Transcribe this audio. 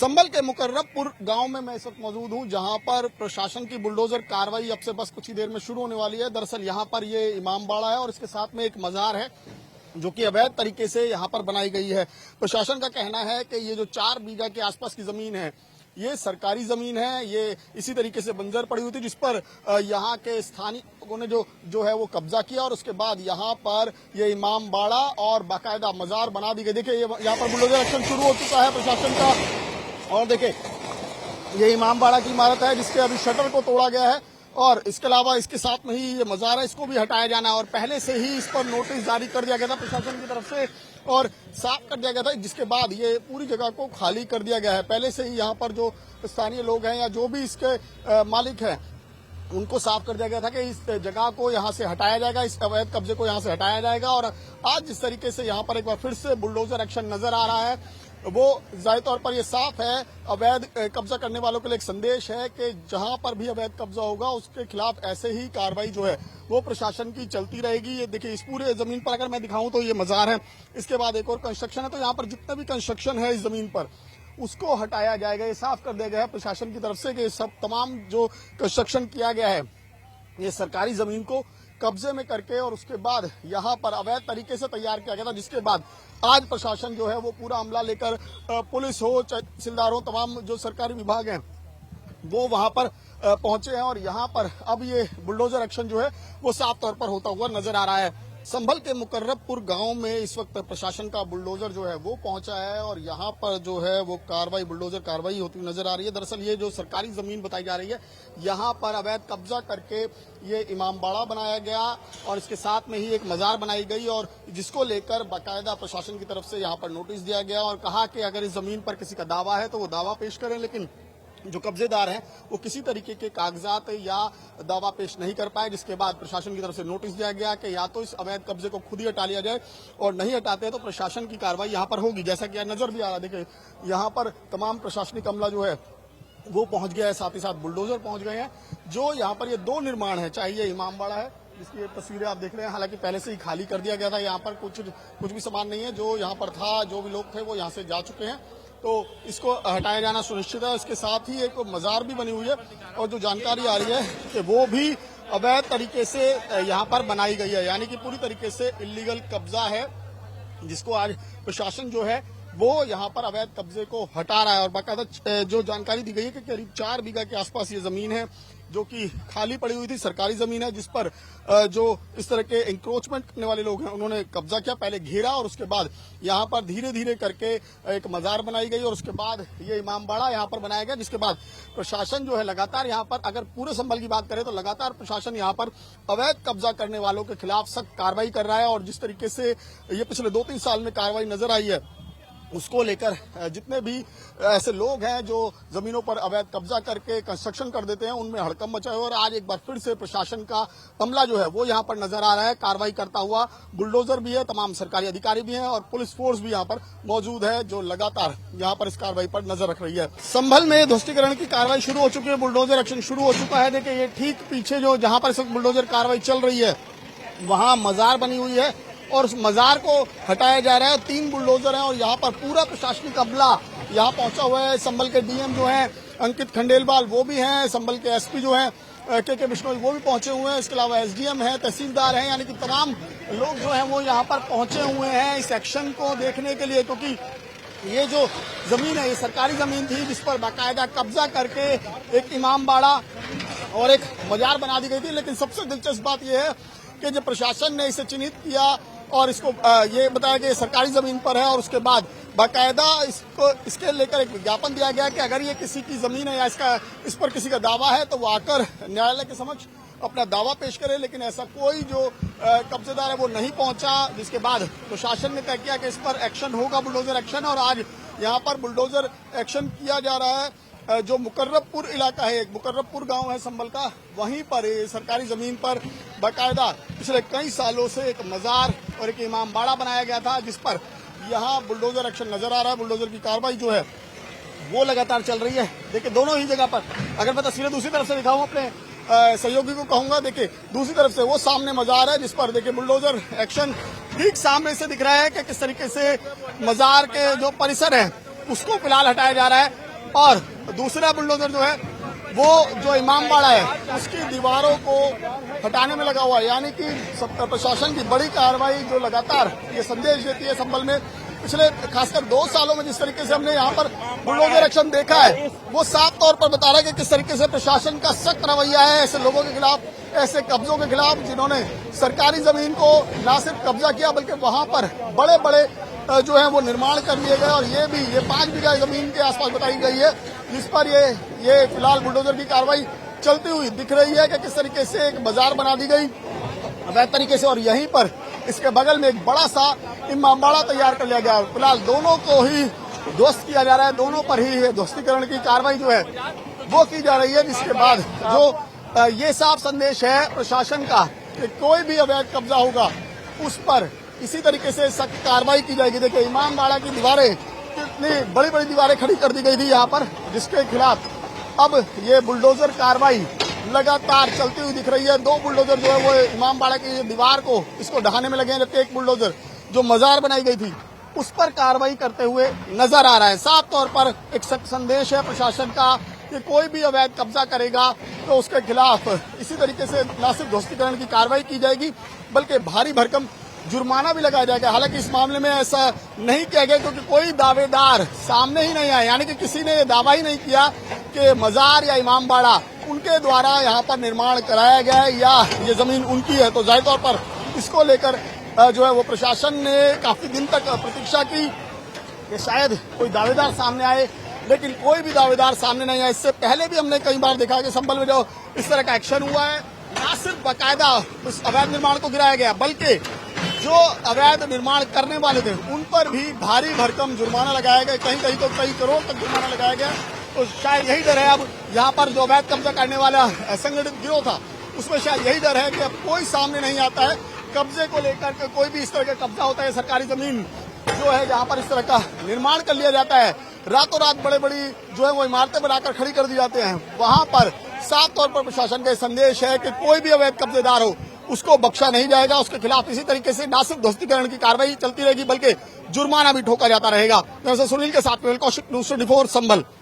संभल के मुकर्रबपुर गांव में मैं इस वक्त मौजूद हूं, जहां पर प्रशासन की बुलडोजर कार्रवाई अब से बस कुछ ही देर में शुरू होने वाली है। दरअसल यहां पर ये इमामबाड़ा है और इसके साथ में एक मजार है जो कि अवैध तरीके से यहां पर बनाई गई है। प्रशासन का कहना है कि ये जो 4 बीघा के आसपास की जमीन है ये सरकारी जमीन है। ये इसी तरीके से बंजर पड़ी हुई थी, जिस पर यहाँ के स्थानीय लोगों ने जो है वो कब्जा किया और उसके बाद यहाँ पर ये इमामबाड़ा और बाकायदा मजार बना दी गई। देखिए यहाँ पर बुलडोजर एक्शन शुरू हो चुका है प्रशासन का। और देखिए ये इमामबाड़ा की इमारत है जिसके अभी शटर को तोड़ा गया है और इसके अलावा इसके साथ में ही ये मजार है, इसको भी हटाया जाना है। और पहले से ही इस पर नोटिस जारी कर दिया गया था प्रशासन की तरफ से और साफ कर दिया गया था, जिसके बाद ये पूरी जगह को खाली कर दिया गया है। पहले से ही यहाँ पर जो स्थानीय लोग हैं या जो भी इसके मालिक हैं उनको साफ कर दिया गया था कि इस जगह को यहाँ से हटाया जाएगा, इस अवैध कब्जे को यहाँ से हटाया जाएगा। और आज जिस तरीके से यहाँ पर एक बार फिर से बुलडोजर एक्शन नजर आ रहा है वो जाहिर तौर पर ये साफ है, अवैध कब्जा करने वालों के लिए एक संदेश है कि जहां पर भी अवैध कब्जा होगा उसके खिलाफ ऐसे ही कार्रवाई जो है वो प्रशासन की चलती रहेगी। ये देखिए इस पूरे जमीन पर अगर मैं दिखाऊं तो ये मजार है, इसके बाद एक और कंस्ट्रक्शन है, तो यहाँ पर जितना भी कंस्ट्रक्शन है इस जमीन पर उसको हटाया जाएगा। ये साफ कर दिया गया है प्रशासन की तरफ से कि सब तमाम जो कंस्ट्रक्शन किया गया है ये सरकारी जमीन को कब्जे में करके और उसके बाद यहाँ पर अवैध तरीके से तैयार किया गया था, जिसके बाद आज प्रशासन जो है वो पूरा अमला लेकर पुलिस हो, तहसीलदार हो, तमाम जो सरकारी विभाग हैं वो वहां पर पहुंचे हैं और यहाँ पर अब ये बुलडोजर एक्शन जो है वो साफ तौर पर होता हुआ नजर आ रहा है। संभल के मुकर्रबपुर गांव में इस वक्त प्रशासन का बुलडोजर जो है वो पहुंचा है और यहाँ पर जो है वो कार्रवाई बुलडोजर कार्रवाई होती हुई नजर आ रही है। दरअसल ये जो सरकारी जमीन बताई जा रही है यहाँ पर अवैध कब्जा करके ये इमामबाड़ा बनाया गया और इसके साथ में ही एक मजार बनाई गई और जिसको लेकर बाकायदा प्रशासन की तरफ से यहाँ पर नोटिस दिया गया और कहा कि अगर इस जमीन पर किसी का दावा है तो वो दावा पेश करें, लेकिन जो कब्जेदार हैं वो किसी तरीके के कागजात या दावा पेश नहीं कर पाए। जिसके बाद प्रशासन की तरफ से नोटिस दिया गया कि या तो इस अवैध कब्जे को खुद ही हटा लिया जाए और नहीं हटाते हैं तो प्रशासन की कार्रवाई यहाँ पर होगी। जैसा कि नजर भी आ रहा है, देखिए यहाँ पर तमाम प्रशासनिक अमला जो है वो पहुंच गया है, साथ ही साथ बुलडोजर पहुंच गए हैं। जो यहाँ पर ये 2 निर्माण है, चाहे ये इमामबाड़ा है जिसकी ये तस्वीरें आप देख रहे हैं, हालांकि पहले से ही खाली कर दिया गया था, यहाँ पर कुछ भी सामान नहीं है, जो यहाँ पर था, जो भी लोग थे वो यहाँ से जा चुके हैं, तो इसको हटाया जाना सुनिश्चित है। इसके साथ ही एक मजार भी बनी हुई है और जो जानकारी आ रही है कि वो भी अवैध तरीके से यहाँ पर बनाई गई है, यानी कि पूरी तरीके से इल्लीगल कब्जा है, जिसको आज प्रशासन जो है वो यहाँ पर अवैध कब्जे को हटा रहा है। और बाकायदा जो जानकारी दी गई है कि करीब 4 बीघा के आसपास ये जमीन है जो कि खाली पड़ी हुई थी, सरकारी जमीन है, जिस पर जो इस तरह के इंक्रोचमेंट करने वाले लोग हैं उन्होंने कब्जा किया, पहले घेरा और उसके बाद यहाँ पर धीरे धीरे करके एक मजार बनाई गई और उसके बाद ये इमामबाड़ा यहाँ पर बनाया गया। जिसके बाद प्रशासन जो है लगातार यहाँ पर, अगर पूरे संभल की बात करें तो लगातार प्रशासन यहाँ पर अवैध कब्जा करने वालों के खिलाफ सख्त कार्रवाई कर रहा है और जिस तरीके से ये पिछले 2-3 साल में कार्रवाई नजर आई है उसको लेकर जितने भी ऐसे लोग हैं जो जमीनों पर अवैध कब्जा करके कंस्ट्रक्शन कर देते हैं उनमें हड़कंप मचा है। और आज एक बार फिर से प्रशासन का अमला जो है वो यहाँ पर नजर आ रहा है कार्रवाई करता हुआ। बुलडोजर भी है, तमाम सरकारी अधिकारी भी हैं और पुलिस फोर्स भी यहाँ पर मौजूद है जो लगातार यहाँ पर इस कार्रवाई पर नजर रख रही है। संभल में ध्वस्तीकरण की कार्रवाई शुरू हो चुकी है, बुलडोजर एक्शन शुरू हो चुका है। देखिए ये ठीक पीछे जो जहाँ पर इस वक्त बुलडोजर कार्रवाई चल रही है वहाँ मजार बनी हुई है और उस मजार को हटाया जा रहा है। 3 बुलडोजर हैं और यहाँ पर पूरा प्रशासनिक अमला यहाँ पहुंचा हुआ है। संभल के डीएम जो हैं अंकित खंडेलवाल वो भी हैं, संभल के एसपी जो हैं के बिश्नोई वो भी पहुंचे हुए हैं, इसके अलावा एसडीएम हैं, तहसीलदार हैं, यानी कि तमाम लोग जो हैं वो यहाँ पर पहुंचे हुए हैं इस एक्शन को देखने के लिए, क्योंकि ये जो जमीन है ये सरकारी जमीन थी जिस पर बाकायदा कब्जा करके एक इमामबाड़ा और एक मजार बना दी गई थी। लेकिन सबसे दिलचस्प बात यह है कि जब प्रशासन ने इसे चिन्हित किया और इसको ये बताया कि सरकारी जमीन पर है और उसके बाद बाकायदा इसके लेकर एक विज्ञापन दिया गया कि अगर ये किसी की जमीन है या इस पर किसी का दावा है तो वो आकर न्यायालय के समक्ष अपना दावा पेश करे। लेकिन ऐसा कोई जो कब्जेदार है वो नहीं पहुंचा, जिसके बाद प्रशासन ने तय किया कि इस पर एक्शन होगा, बुलडोजर एक्शन। और आज यहाँ पर बुलडोजर एक्शन किया जा रहा है। जो मुकर्रबपुर इलाका है, एक मुकर्रबपुर गांव है संभल का, वहीं पर सरकारी जमीन पर बाकायदा पिछले कई सालों से एक मजार और एक इमामबाड़ा बनाया गया था, जिस पर यहाँ बुलडोजर एक्शन नजर आ रहा है। बुलडोजर की कार्रवाई जो है वो लगातार चल रही है। देखिए दोनों ही जगह पर, अगर मैं तस्वीरें दूसरी तरफ से दिखाऊं अपने सहयोगी को कहूंगा, देखिए दूसरी तरफ से वो सामने मजार है जिस पर देखिए बुलडोजर एक्शन ठीक सामने से दिख रहा है कि किस तरीके से मजार के जो परिसर है उसको फिलहाल हटाया जा रहा है। और दूसरा बुलडोजर जो है वो जो इमामबाड़ा है उसकी दीवारों को हटाने में लगा हुआ है। यानी कि प्रशासन की बड़ी कार्रवाई जो लगातार ये संदेश देती है संभल में पिछले खासकर 2 सालों में जिस तरीके से हमने यहाँ पर बुलडोजर एक्शन देखा है वो साफ तौर पर बता रहा है कि किस तरीके से प्रशासन का सख्त रवैया है ऐसे लोगों के खिलाफ, ऐसे कब्जों के खिलाफ जिन्होंने सरकारी जमीन को न सिर्फ कब्जा किया बल्कि वहां पर बड़े बड़े जो है वो निर्माण कर लिए गए। और ये 5 बीघा जमीन के आसपास बताई गई है जिस पर ये फिलहाल बुलडोजर की कार्रवाई चलती हुई दिख रही है कि किस तरीके से एक बाजार बना दी गई अवैध तरीके से और यहीं पर इसके बगल में एक बड़ा सा इमामबाड़ा तैयार कर लिया गया। फिलहाल दोनों को ही ध्वस्त किया जा रहा है, दोनों पर ही ध्वस्तीकरण की कार्रवाई जो है वो की जा रही है, जिसके बाद जो ये साफ संदेश है प्रशासन का कि कोई भी अवैध कब्जा होगा उस पर इसी तरीके से सख्त कार्रवाई की जाएगी। देखिए इमामबाड़ा की दीवारें कितनी बड़ी बड़ी दीवारें खड़ी कर दी गई थी यहाँ पर, जिसके खिलाफ अब ये बुलडोजर कार्रवाई लगातार चलती हुई दिख रही है। 2 बुलडोजर जो है वो इमामबाड़ा की दीवार को इसको ढहाने में लगे हैं, जबकि एक बुलडोजर जो मजार बनाई गई थी उस पर कार्रवाई करते हुए नजर आ रहा है। साफ तौर पर एक सख्त संदेश है प्रशासन का कि कोई भी अवैध कब्जा करेगा तो उसके खिलाफ इसी तरीके से न सिर्फ ध्वस्तीकरण की कार्रवाई की जाएगी बल्कि भारी भरकम जुर्माना भी लगाया जाएगा। हालांकि इस मामले में ऐसा नहीं किया गया क्योंकि कोई दावेदार सामने ही नहीं आया, यानी कि किसी ने दावा ही नहीं किया कि मजार या इमामबाड़ा उनके द्वारा यहाँ पर निर्माण कराया गया है या ये जमीन उनकी है। तो जाहिर तौर पर इसको लेकर जो है वो प्रशासन ने काफी दिन तक प्रतीक्षा की कि शायद कोई दावेदार सामने आए, लेकिन कोई भी दावेदार सामने नहीं आया। इससे पहले भी हमने कई बार देखा कि संभल में जो इस तरह का एक्शन हुआ है न सिर्फ बाकायदा उस अवैध निर्माण को गिराया गया बल्कि जो अवैध निर्माण करने वाले थे उन पर भी भारी भरकम जुर्माना लगाया गया, कहीं कहीं तो कई करोड़ तक जुर्माना लगाया गया। तो शायद यही डर है अब यहाँ पर जो अवैध कब्जा करने वाला संगठित गिरोह था उसमें शायद यही डर है कि अब कोई सामने नहीं आता है कब्जे को लेकर के। कोई भी इस तरह का कब्जा होता है सरकारी जमीन जो है जहाँ पर इस तरह का निर्माण कर लिया जाता है, रातों रात बड़े बड़ी जो है वो इमारतें बनाकर खड़ी कर दी जाते हैं, वहां पर साफ तौर पर प्रशासन का संदेश है कि कोई भी अवैध कब्जेदार हो उसको बख्शा नहीं जाएगा। उसके खिलाफ इसी तरीके से न सिर्फ ध्वस्तीकरण की कार्रवाई चलती रहेगी बल्कि जुर्माना भी ठोका जाता रहेगा। सुनील के साथ में कौशिक, न्यूज़ 24 संभल।